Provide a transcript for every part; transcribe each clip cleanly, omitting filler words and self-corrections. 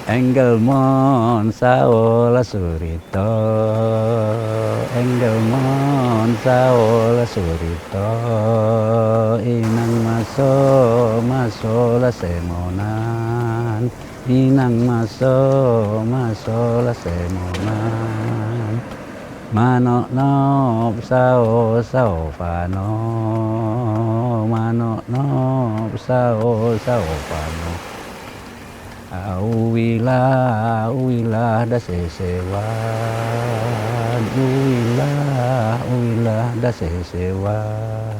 Enggelmon saola surito, Enggelmon saola surito, inang masola semonan, inang masola semonan, manok nop sao pano, manok nop sao pano. Uwilah da sesewan, uwilah da sesewan.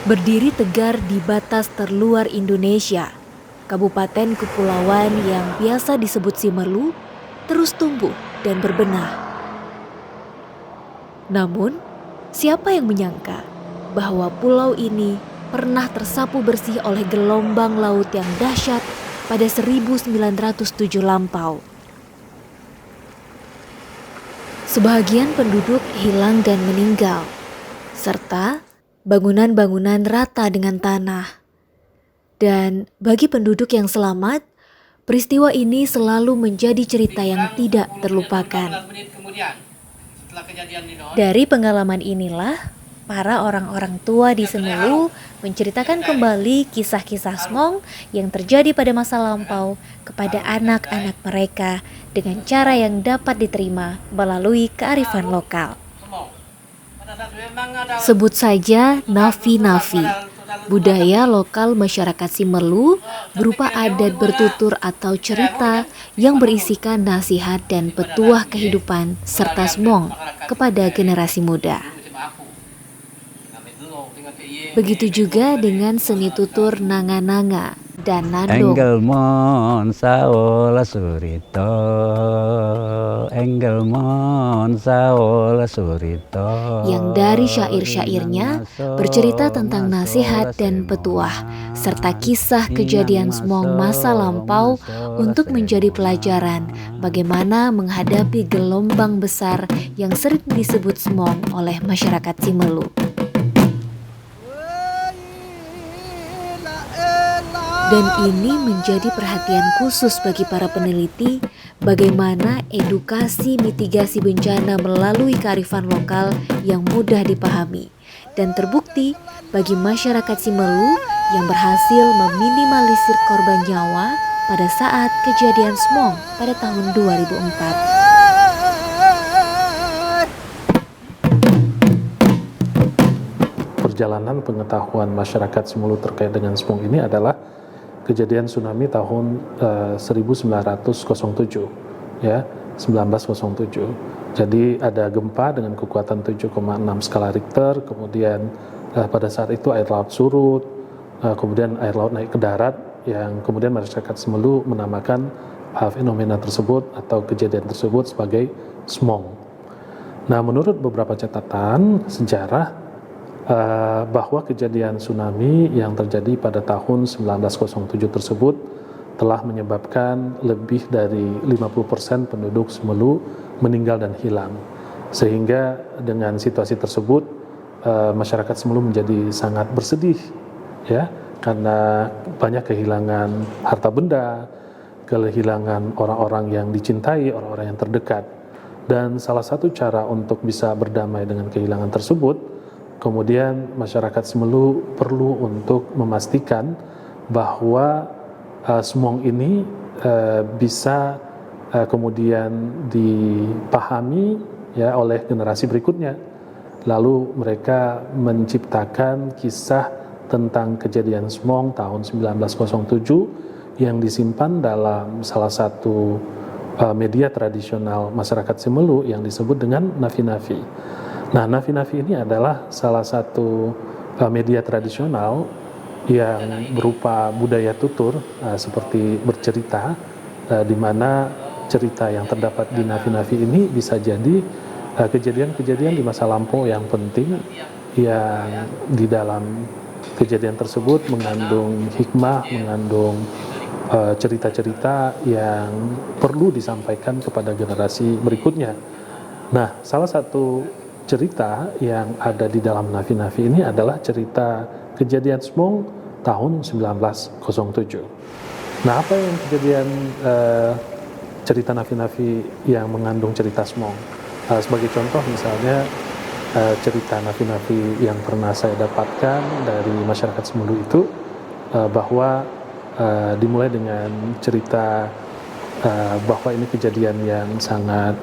Berdiri tegar di batas terluar Indonesia, Kabupaten Kepulauan yang biasa disebut Simeru terus tumbuh dan berbenah. Namun, siapa yang menyangka bahwa pulau ini pernah tersapu bersih oleh gelombang laut yang dahsyat pada 1907 lampau. Sebagian penduduk hilang dan meninggal, serta bangunan-bangunan rata dengan tanah. Dan bagi penduduk yang selamat, peristiwa ini selalu menjadi cerita yang tidak terlupakan. Dari pengalaman inilah, para orang-orang tua di Semelu menceritakan kembali kisah-kisah Smong yang terjadi pada masa lampau kepada anak-anak mereka dengan cara yang dapat diterima melalui kearifan lokal. Sebut saja Nafi-Nafi, budaya lokal masyarakat Simeru berupa adat bertutur atau cerita yang berisikan nasihat dan petuah kehidupan serta Smong kepada generasi muda. Begitu juga dengan seni tutur nanga-nanga dan nandong. Enggelmon saola surito, Enggelmon saola surito. Yang dari syair-syairnya bercerita tentang nasihat dan petuah, serta kisah kejadian Smong masa lampau untuk menjadi pelajaran bagaimana menghadapi gelombang besar yang sering disebut Smong oleh masyarakat Simeru. Dan ini menjadi perhatian khusus bagi para peneliti bagaimana edukasi mitigasi bencana melalui kearifan lokal yang mudah dipahami dan terbukti bagi masyarakat Simeru yang berhasil meminimalisir korban nyawa pada saat kejadian Smong pada tahun 2004. Perjalanan pengetahuan masyarakat Simeru terkait dengan Smong ini adalah kejadian tsunami tahun 1907 ya, 1907. Jadi ada gempa dengan kekuatan 7,6 skala Richter, kemudian pada saat itu air laut surut, kemudian air laut naik ke darat, yang kemudian masyarakat Simeru menamakan fenomena tersebut atau kejadian tersebut sebagai Smong. Nah, menurut beberapa catatan sejarah, bahwa kejadian tsunami yang terjadi pada tahun 1907 tersebut telah menyebabkan lebih dari 50% penduduk Simeru meninggal dan hilang. Sehingga dengan situasi tersebut masyarakat Simeru menjadi sangat bersedih ya, karena banyak kehilangan harta benda, kehilangan orang-orang yang dicintai, orang-orang yang terdekat. Dan salah satu cara untuk bisa berdamai dengan kehilangan tersebut, kemudian masyarakat Simeru perlu untuk memastikan bahwa Smong ini bisa kemudian dipahami ya oleh generasi berikutnya. Lalu mereka menciptakan kisah tentang kejadian Smong tahun 1907 yang disimpan dalam salah satu media tradisional masyarakat Simeru yang disebut dengan Nafi-Nafi. Nah, Nafi-Nafi ini adalah salah satu media tradisional yang berupa budaya tutur seperti bercerita, di mana cerita yang terdapat di Nafi-Nafi ini bisa jadi kejadian-kejadian di masa lampau yang penting, yang di dalam kejadian tersebut mengandung hikmah, mengandung cerita-cerita yang perlu disampaikan kepada generasi berikutnya. Nah, salah satu cerita yang ada di dalam Nafi-Nafi ini adalah cerita kejadian Semong tahun 1907. Nah, apa yang kejadian cerita Nafi-Nafi yang mengandung cerita Semong? Sebagai contoh misalnya cerita Nafi-Nafi yang pernah saya dapatkan dari masyarakat Semulu itu bahwa dimulai dengan cerita bahwa ini kejadian yang sangat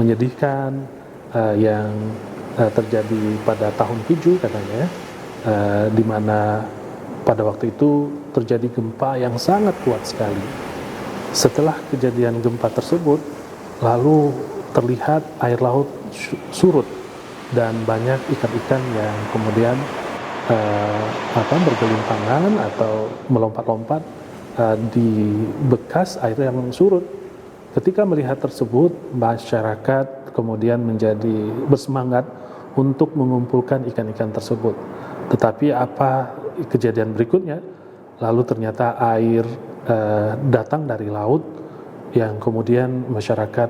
menyedihkan yang terjadi pada tahun 7 katanya, di mana pada waktu itu terjadi gempa yang sangat kuat sekali. Setelah kejadian gempa tersebut, lalu terlihat air laut surut dan banyak ikan-ikan yang kemudian bergelimpangan atau melompat-lompat di bekas air yang surut. Ketika melihat tersebut, masyarakat kemudian menjadi bersemangat untuk mengumpulkan ikan-ikan tersebut. Tetapi apa kejadian berikutnya? Lalu ternyata air datang dari laut yang kemudian masyarakat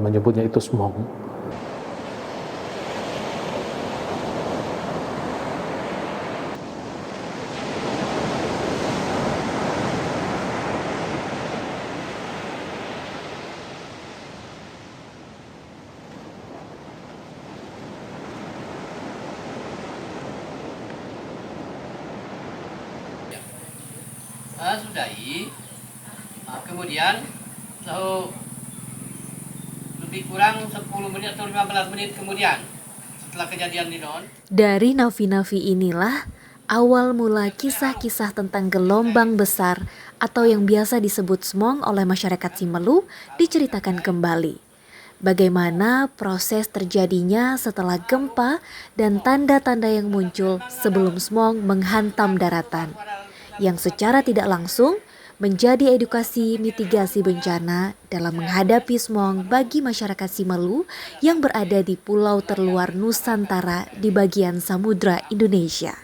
menyebutnya itu Semong. Sudahi, kemudian lebih kurang 10 menit atau 15 menit kemudian setelah kejadian di non. Dari Nafi-Nafi inilah awal mula kisah-kisah tentang gelombang besar atau yang biasa disebut Semong oleh masyarakat Simelu diceritakan kembali. Bagaimana proses terjadinya setelah gempa dan tanda-tanda yang muncul sebelum Semong menghantam daratan, yang secara tidak langsung menjadi edukasi mitigasi bencana dalam menghadapi Semong bagi masyarakat Simelu yang berada di pulau terluar Nusantara di bagian samudra Indonesia.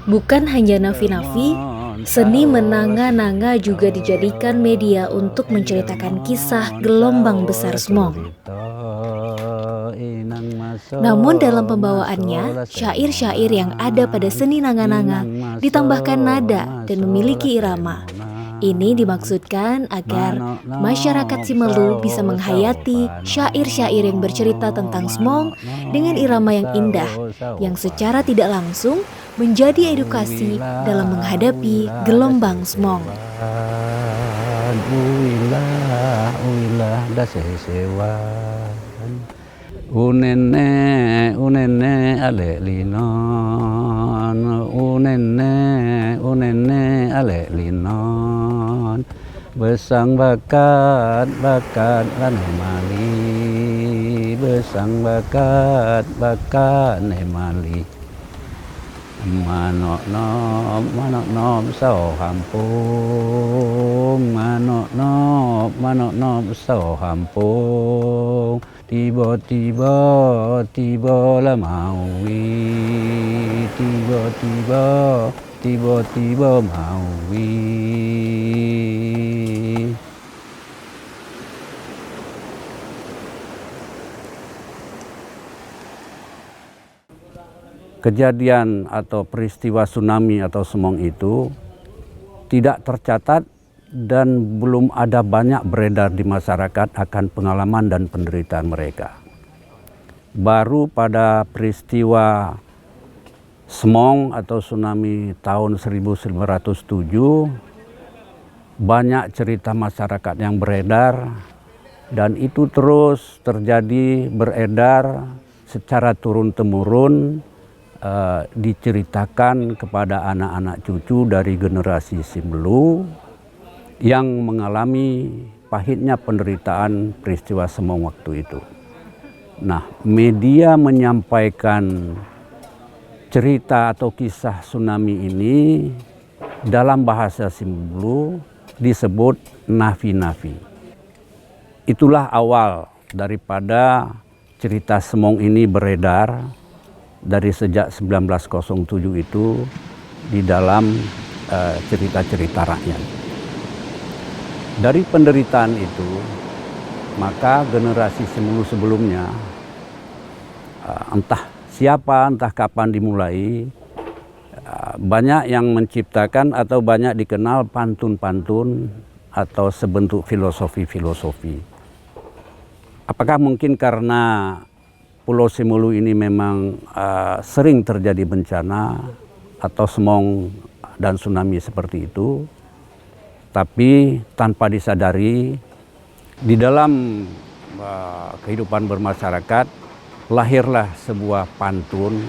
Bukan hanya Nafi-Nafi, seni menanga-nanga juga dijadikan media untuk menceritakan kisah gelombang besar Semong. Namun dalam pembawaannya, syair-syair yang ada pada seni nanga-nanga ditambahkan nada dan memiliki irama. Ini dimaksudkan agar masyarakat Simelu bisa menghayati syair-syair yang bercerita tentang Semong dengan irama yang indah, yang secara tidak langsung menjadi edukasi dalam menghadapi gelombang Semong. Unene ale linon, unene ale linon, besang bakat lane mali, besang bakat ne mali. Manok nom sao hampung, manok nom sao hampung. Tiba-tiba lah maui, tiba-tiba maui. Kejadian atau peristiwa tsunami atau Semong itu tidak tercatat dan belum ada banyak beredar di masyarakat akan pengalaman dan penderitaan mereka. Baru pada peristiwa Semong atau tsunami tahun 1907, banyak cerita masyarakat yang beredar dan itu terus terjadi beredar secara turun-temurun, diceritakan kepada anak-anak cucu dari generasi Simelu yang mengalami pahitnya penderitaan peristiwa Semong waktu itu. Nah, media menyampaikan cerita atau kisah tsunami ini dalam bahasa Simelu disebut nafi-nafi. Itulah awal daripada cerita Semong ini beredar dari sejak 1907 itu di dalam cerita-cerita rakyat. Dari penderitaan itu, maka generasi Semelu sebelumnya, entah siapa, entah kapan dimulai, banyak yang menciptakan atau banyak dikenal pantun-pantun atau sebentuk filosofi-filosofi. Apakah mungkin karena Pulau Semelu ini memang sering terjadi bencana atau semong dan tsunami seperti itu, tapi tanpa disadari di dalam kehidupan bermasyarakat lahirlah sebuah pantun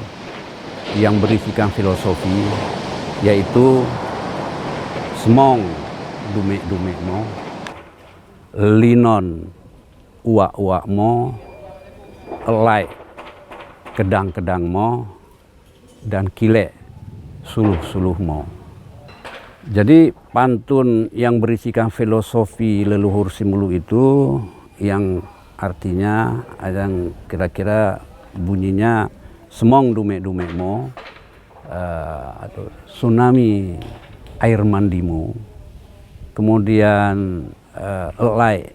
yang berisikan filosofi, yaitu semong dumek-dumek mo, linon uak-uak mo, elai kedang-kedang mo, dan kilek suluh-suluh mo. Jadi pantun yang berisikan filosofi leluhur Simelu itu yang artinya yang kira-kira bunyinya semong dumek-dumek mo, atau tsunami air mandimu, kemudian elai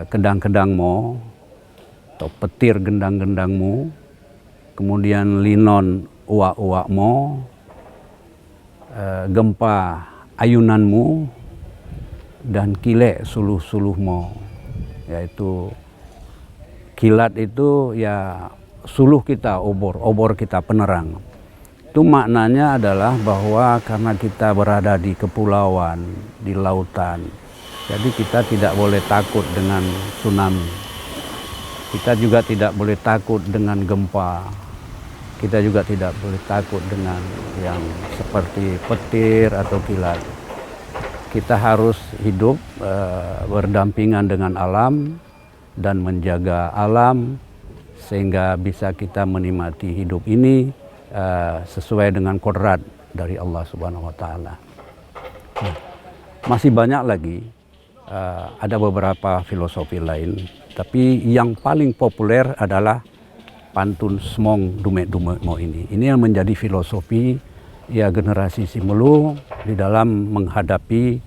kedang-kedang mo atau petir gendang-gendangmu, kemudian linon uak-uak mo, gempa ayunanmu, dan kilek suluh-suluh mo, yaitu kilat itu ya suluh kita, obor kita, penerang. Itu maknanya adalah bahwa karena kita berada di kepulauan, di lautan, jadi kita tidak boleh takut dengan tsunami. Kita juga tidak boleh takut dengan gempa. Kita juga tidak boleh takut dengan yang seperti petir atau kilat. Kita harus hidup berdampingan dengan alam dan menjaga alam sehingga bisa kita menikmati hidup ini sesuai dengan kodrat dari Allah Subhanahu wa Ta'ala. Masih banyak lagi, ada beberapa filosofi lain, tapi yang paling populer adalah pantun semong dumek-dumek mo ini. Ini yang menjadi filosofi ya generasi Simelu di dalam menghadapi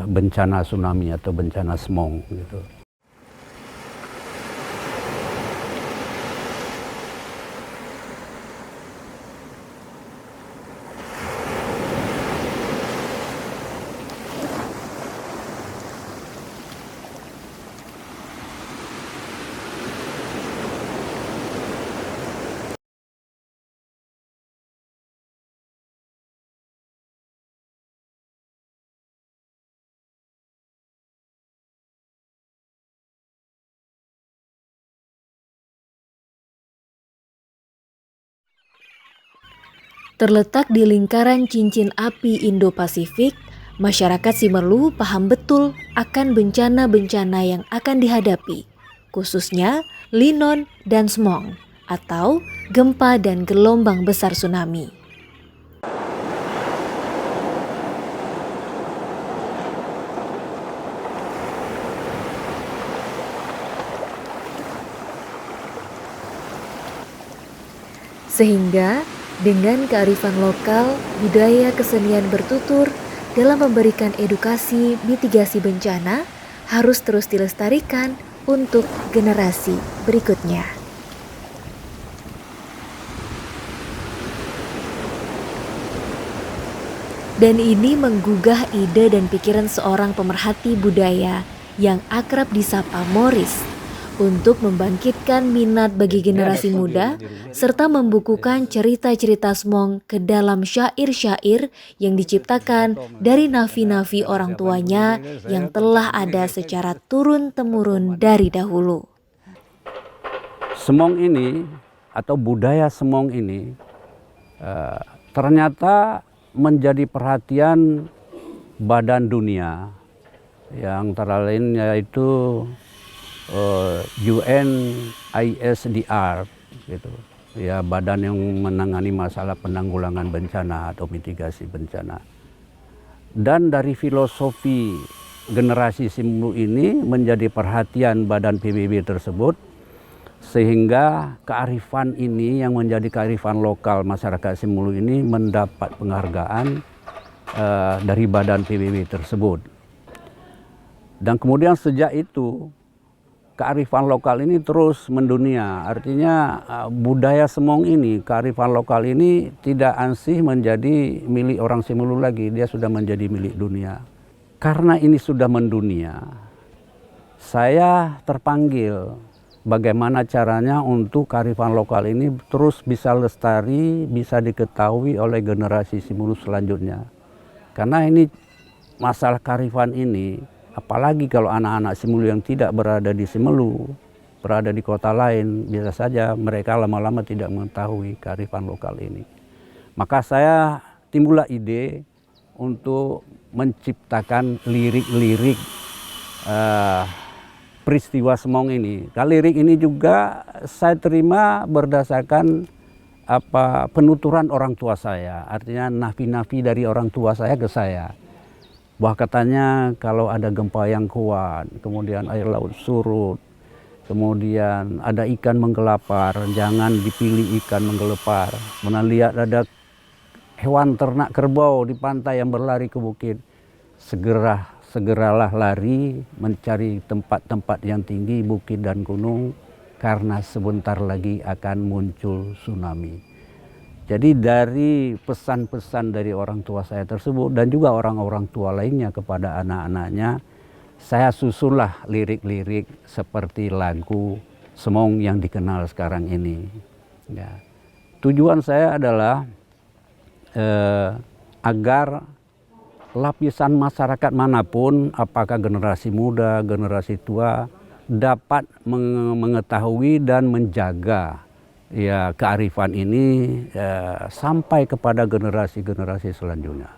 bencana tsunami atau bencana semong gitu. Terletak di lingkaran cincin api Indo-Pasifik, masyarakat Simelu paham betul akan bencana-bencana yang akan dihadapi, khususnya linon dan semong, atau gempa dan gelombang besar tsunami. Sehingga dengan kearifan lokal, budaya kesenian bertutur dalam memberikan edukasi mitigasi bencana harus terus dilestarikan untuk generasi berikutnya. Dan ini menggugah ide dan pikiran seorang pemerhati budaya yang akrab disapa Morris untuk membangkitkan minat bagi generasi muda serta membukukan cerita-cerita semong ke dalam syair-syair yang diciptakan dari nafi-nafi orang tuanya yang telah ada secara turun-temurun dari dahulu. Semong ini atau budaya semong ini ternyata menjadi perhatian Badan Dunia yang antara lain yaitu UNISDR gitu. Ya, badan yang menangani masalah penanggulangan bencana atau mitigasi bencana. Dan dari filosofi generasi Simulu ini menjadi perhatian badan PBB tersebut, sehingga kearifan ini yang menjadi kearifan lokal masyarakat Simulu ini mendapat penghargaan dari badan PBB tersebut. Dan kemudian sejak itu kearifan lokal ini terus mendunia. Artinya budaya Semong ini, kearifan lokal ini tidak ansih menjadi milik orang Simulu lagi, dia sudah menjadi milik dunia. Karena ini sudah mendunia, saya terpanggil bagaimana caranya untuk kearifan lokal ini terus bisa lestari, bisa diketahui oleh generasi Simulu selanjutnya. Karena ini masalah kearifan ini, apalagi kalau anak-anak Simulu yang tidak berada di Simelu, berada di kota lain, biasa saja mereka lama-lama tidak mengetahui kearifan lokal ini. Maka saya timbullah ide untuk menciptakan lirik-lirik peristiwa Semong ini. Lirik ini juga saya terima berdasarkan penuturan orang tua saya, artinya nafi-nafi dari orang tua saya ke saya. Bahwa katanya kalau ada gempa yang kuat, kemudian air laut surut, kemudian ada ikan menggelapar, jangan dipilih ikan menggelepar. Mana lihat ada hewan ternak kerbau di pantai yang berlari ke bukit, segeralah lari mencari tempat-tempat yang tinggi, bukit dan gunung, karena sebentar lagi akan muncul tsunami. Jadi dari pesan-pesan dari orang tua saya tersebut dan juga orang-orang tua lainnya kepada anak-anaknya, saya susunlah lirik-lirik seperti lagu Semong yang dikenal sekarang ini. Ya. Tujuan saya adalah agar lapisan masyarakat manapun, apakah generasi muda, generasi tua, dapat mengetahui dan menjaga ya kearifan ini sampai kepada generasi-generasi selanjutnya.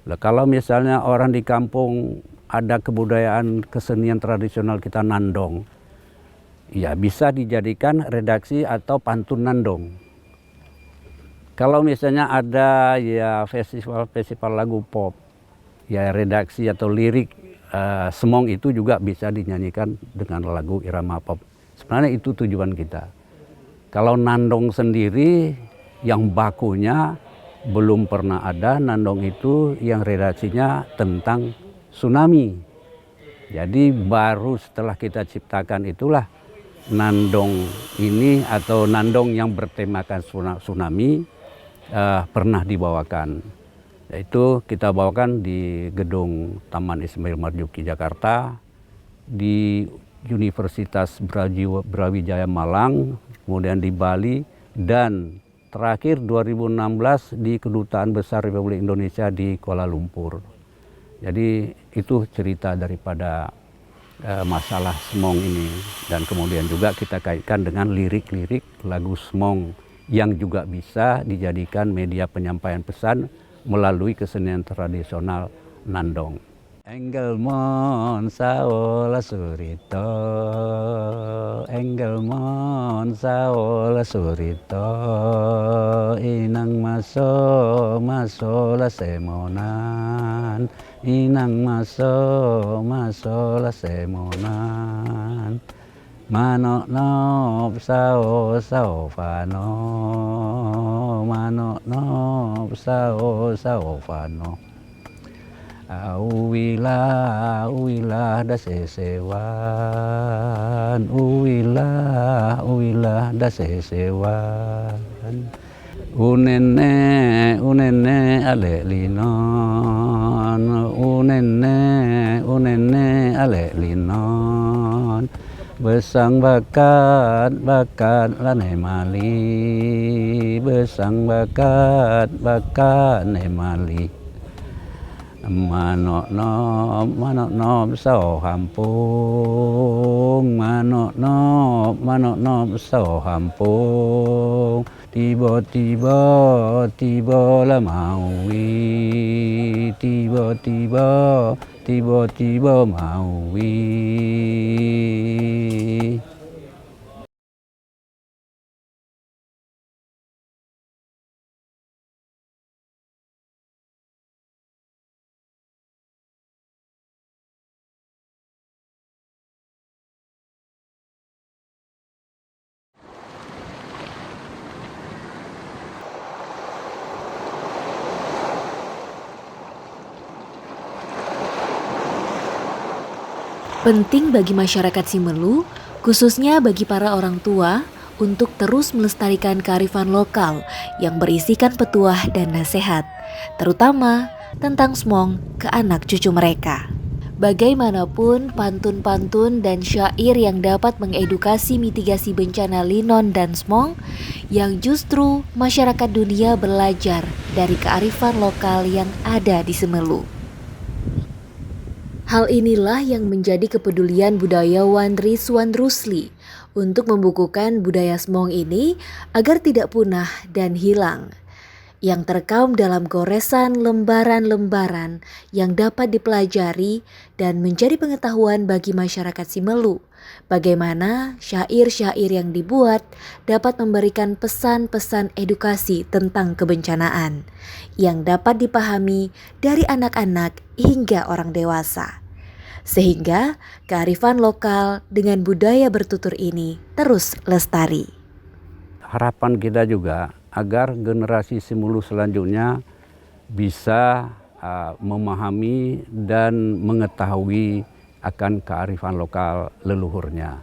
Nah, kalau misalnya orang di kampung ada kebudayaan kesenian tradisional kita nandong, ya bisa dijadikan redaksi atau pantun nandong. Kalau misalnya ada ya festival lagu pop, ya redaksi atau lirik Semong itu juga bisa dinyanyikan dengan lagu irama pop. Sebenarnya itu tujuan kita. Kalau nandong sendiri yang bakunya belum pernah ada, nandong itu yang redaksinya tentang tsunami. Jadi baru setelah kita ciptakan itulah nandong ini atau nandong yang bertemakan tsunami pernah dibawakan. Yaitu kita bawakan di gedung Taman Ismail Marzuki Jakarta, di Universitas Brawijaya Malang, kemudian di Bali, dan terakhir 2016 di Kedutaan Besar Republik Indonesia di Kuala Lumpur. Jadi itu cerita daripada masalah Semong ini, dan kemudian juga kita kaitkan dengan lirik-lirik lagu Semong yang juga bisa dijadikan media penyampaian pesan melalui kesenian tradisional nandong. Enggelmon saola surito, enggelmon saola surito, inang masola semonan, inang masola semonan, manok nop sao fano, manok nop sao fano. Uwilah da sesewan, uwilah da sesewan. Unene ale linon, unene ale linon. Besang bakat lane mali, besang bakat ne mali. Manok nop sao hampung, manok nop sao hampung. Tiba la maui, wi tiba-tiba mau wi. Penting bagi masyarakat Simelu, khususnya bagi para orang tua, untuk terus melestarikan kearifan lokal yang berisikan petuah dan nasihat, terutama tentang Smong ke anak cucu mereka. Bagaimanapun pantun-pantun dan syair yang dapat mengedukasi mitigasi bencana Linon dan Smong, yang justru masyarakat dunia belajar dari kearifan lokal yang ada di Simelu. Hal inilah yang menjadi kepedulian budayawan Rizwan Rusli untuk membukukan budaya Smong ini agar tidak punah dan hilang, yang terekam dalam goresan lembaran-lembaran yang dapat dipelajari dan menjadi pengetahuan bagi masyarakat Simelu. Bagaimana syair-syair yang dibuat dapat memberikan pesan-pesan edukasi tentang kebencanaan yang dapat dipahami dari anak-anak hingga orang dewasa. Sehingga kearifan lokal dengan budaya bertutur ini terus lestari. Harapan kita juga agar generasi Simelu selanjutnya bisa memahami dan mengetahui akan kearifan lokal leluhurnya.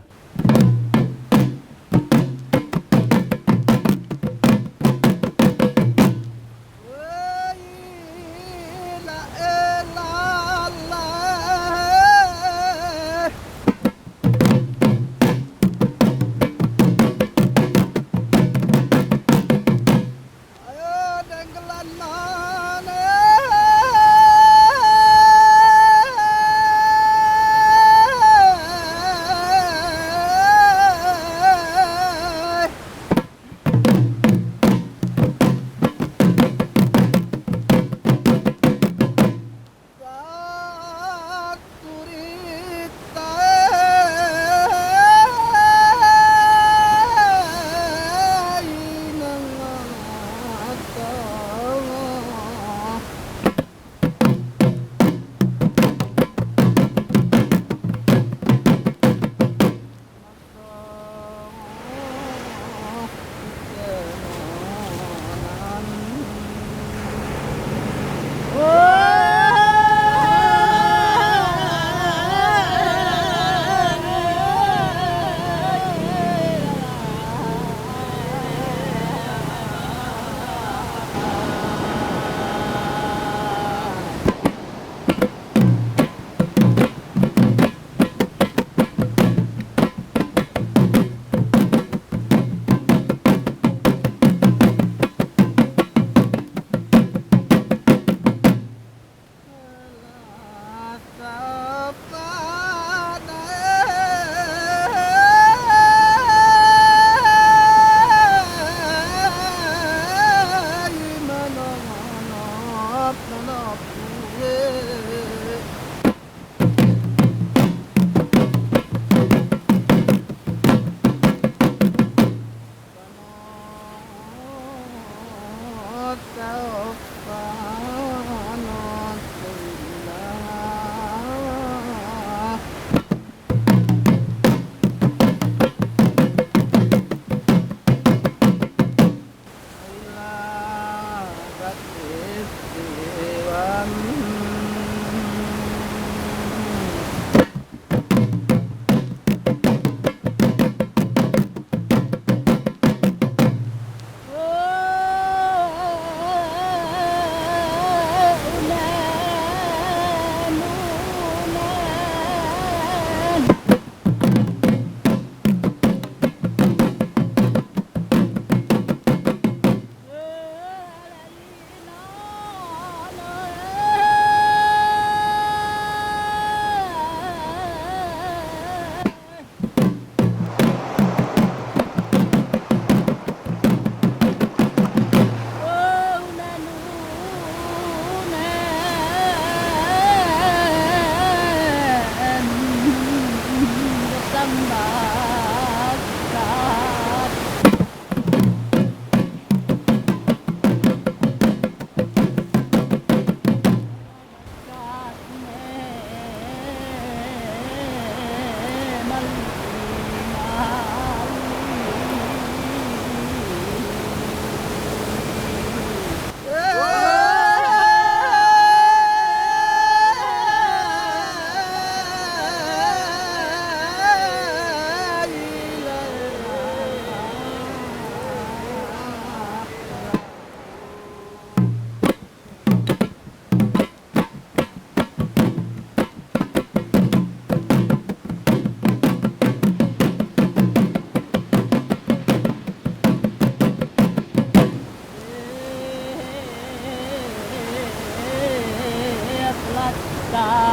Ya